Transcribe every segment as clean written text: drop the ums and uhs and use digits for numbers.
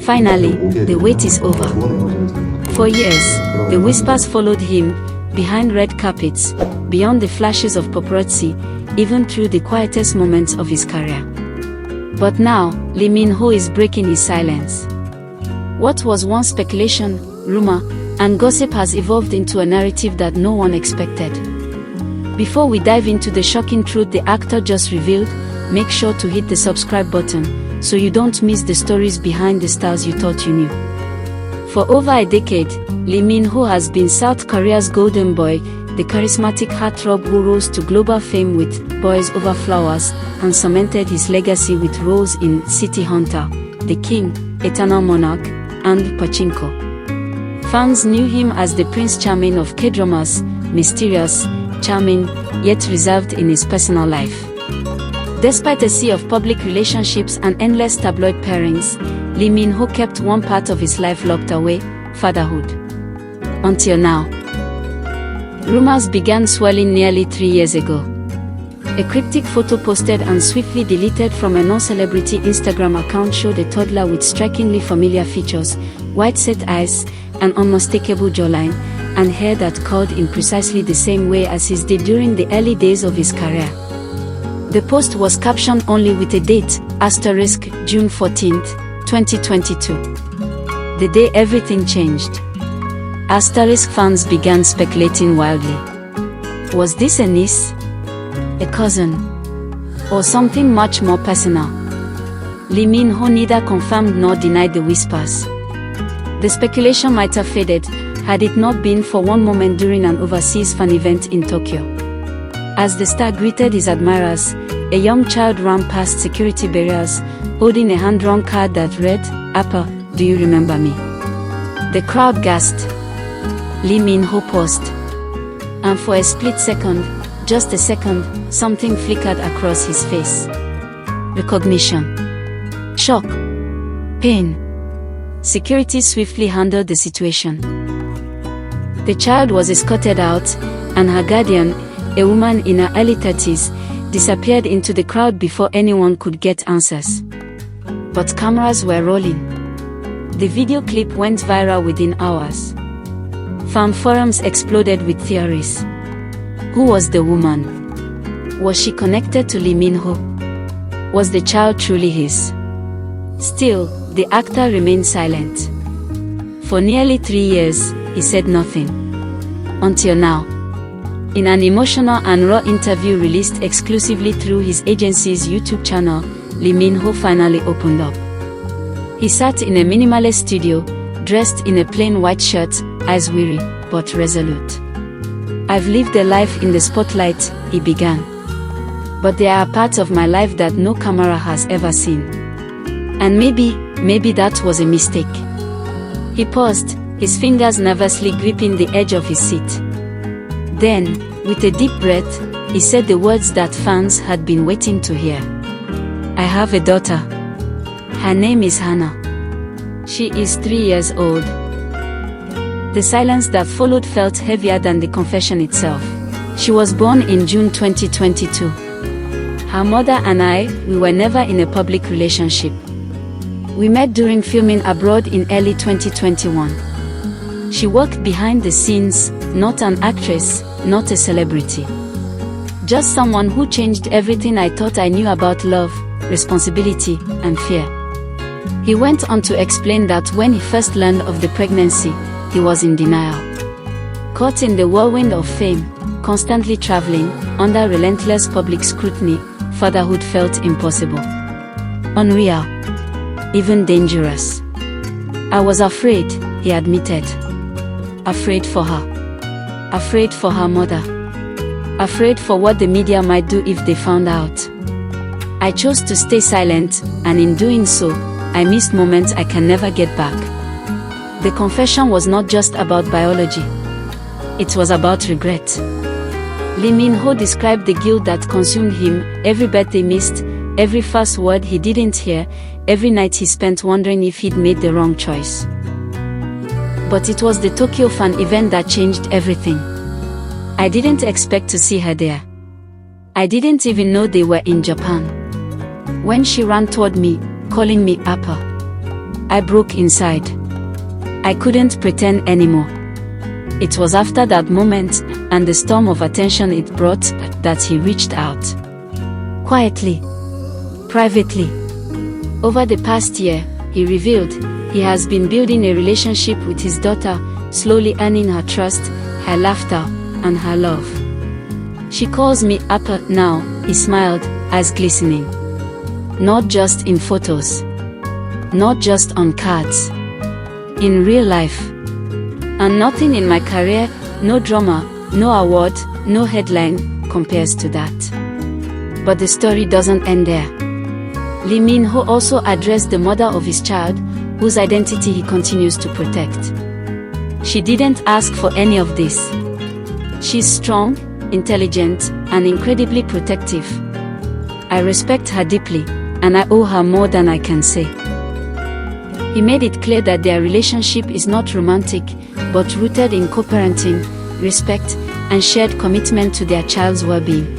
Finally, the wait is over. For years, the whispers followed him, behind red carpets, beyond the flashes of paparazzi, even through the quietest moments of his career. But now, Lee Min-ho is breaking his silence. What was once speculation, rumor, and gossip has evolved into a narrative that no one expected. Before we dive into the shocking truth the actor just revealed, make sure to hit the subscribe button, so you don't miss the stories behind the stars you thought you knew. For over a decade, Lee Min-ho has been South Korea's golden boy, the charismatic heartthrob who rose to global fame with Boys Over Flowers, and cemented his legacy with roles in City Hunter, The King, Eternal Monarch, and Pachinko. Fans knew him as the Prince Charming of K-dramas, mysterious, charming, yet reserved in his personal life. Despite a sea of public relationships and endless tabloid pairings, Lee Min-ho kept one part of his life locked away: fatherhood. Until now. Rumors began swirling nearly 3 years ago. A cryptic photo posted and swiftly deleted from a non-celebrity Instagram account showed a toddler with strikingly familiar features, wide-set eyes, an unmistakable jawline, and hair that curled in precisely the same way as his did during the early days of his career. The post was captioned only with a date, * June 14, 2022. The day everything changed. * fans began speculating wildly. Was this a niece? A cousin? Or something much more personal? Lee Min-ho neither confirmed nor denied the whispers. The speculation might have faded, had it not been for one moment during an overseas fan event in Tokyo. As the star greeted his admirers, a young child ran past security barriers, holding a hand-drawn card that read, "Appa, do you remember me?" The crowd gasped. Lee Min-ho paused. And for a split second, just a second, something flickered across his face. Recognition. Shock. Pain. Security swiftly handled the situation. The child was escorted out, and her guardian, a woman in her early 30s, disappeared into the crowd before anyone could get answers. But cameras were rolling. The video clip went viral within hours. Fan forums exploded with theories. Who was the woman? Was she connected to Lee Min-ho? Was the child truly his? Still, the actor remained silent. For nearly 3 years, he said nothing. Until now. In an emotional and raw interview released exclusively through his agency's YouTube channel, Lee Min-ho finally opened up. He sat in a minimalist studio, dressed in a plain white shirt, eyes weary, but resolute. "I've lived a life in the spotlight," he began. "But there are parts of my life that no camera has ever seen. And maybe that was a mistake." He paused, his fingers nervously gripping the edge of his seat. Then, with a deep breath, he said the words that fans had been waiting to hear. "I have a daughter. Her name is Hannah. She is 3 years old." The silence that followed felt heavier than the confession itself. She was born in June 2022. Her mother and we were never in a public relationship. We met during filming abroad in early 2021. She worked behind the scenes, not an actress, not a celebrity. Just someone who changed everything I thought I knew about love, responsibility, and fear. He went on to explain that when he first learned of the pregnancy, he was in denial. Caught in the whirlwind of fame, constantly traveling, under relentless public scrutiny, fatherhood felt impossible. Unreal. Even dangerous. "I was afraid," he admitted. Afraid for her. Afraid for her mother. Afraid for what the media might do if they found out. "I chose to stay silent, and in doing so, I missed moments I can never get back." The confession was not just about biology. It was about regret. Lee Min-ho described the guilt that consumed him: every birthday missed, every first word he didn't hear, every night he spent wondering if he'd made the wrong choice. But it was the Tokyo fan event that changed everything. "I didn't expect to see her there. I didn't even know they were in Japan. When she ran toward me, calling me Appa, I broke inside. I couldn't pretend anymore. It was after that moment, and the storm of attention it brought, that he reached out. Quietly. Privately. Over the past year, he revealed, he has been building a relationship with his daughter, slowly earning her trust, her laughter, and her love. She calls me Appa now, he smiled, eyes glistening. Not just in photos. Not just on cards. In real life. And nothing in my career, no drama, no award, no headline, compares to that. But the story doesn't end there. Lee Min-ho also addressed the mother of his child, whose identity he continues to protect. She didn't ask for any of this. She's strong, intelligent, and incredibly protective. I respect her deeply, and I owe her more than I can say. He made it clear that their relationship is not romantic, but rooted in co-parenting, respect, and shared commitment to their child's well-being.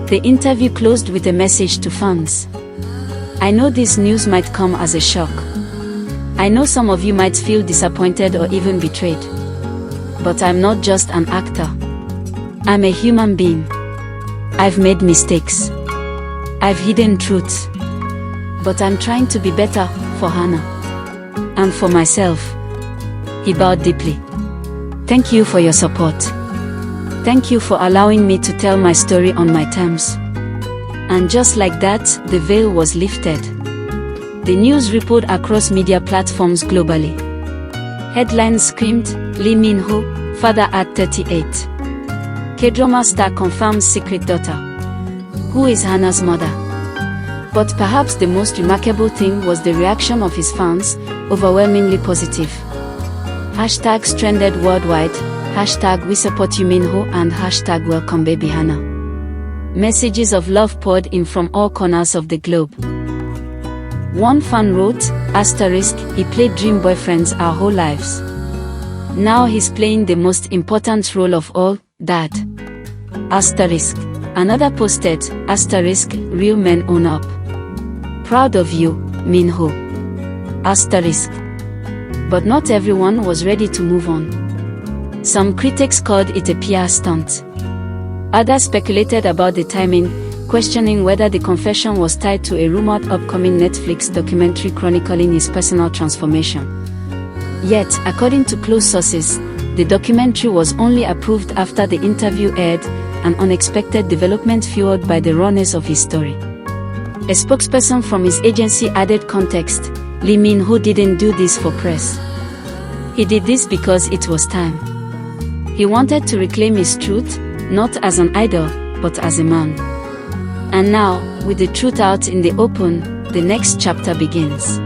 The interview closed with a message to fans. I know this news might come as a shock. I know some of you might feel disappointed or even betrayed. But I'm not just an actor. I'm a human being. I've made mistakes. I've hidden truths. But I'm trying to be better for Hannah. And for myself. He bowed deeply. Thank you for your support. Thank you for allowing me to tell my story on my terms. And just like that, the veil was lifted. The news rippled across media platforms globally. Headlines screamed, Lee Min-ho, father at 38. K-drama star confirms secret daughter. Who is Hannah's mother? But perhaps the most remarkable thing was the reaction of his fans, overwhelmingly positive. Hashtags trended worldwide, hashtag we support you Min-ho and hashtag welcome baby Hannah. Messages of love poured in from all corners of the globe. One fan wrote, asterisk, he played dream boyfriends our whole lives. Now he's playing the most important role of all, dad. Asterisk. Another posted, asterisk, real men own up. Proud of you, Min-ho. Asterisk. But not everyone was ready to move on. Some critics called it a PR stunt. Others speculated about the timing, questioning whether the confession was tied to a rumored upcoming Netflix documentary chronicling his personal transformation. Yet, according to close sources, the documentary was only approved after the interview aired, an unexpected development fueled by the rawness of his story. A spokesperson from his agency added context, Lee Min-ho didn't do this for press. He did this because it was time. He wanted to reclaim his truth, not as an idol, but as a man. And now, with the truth out in the open, the next chapter begins.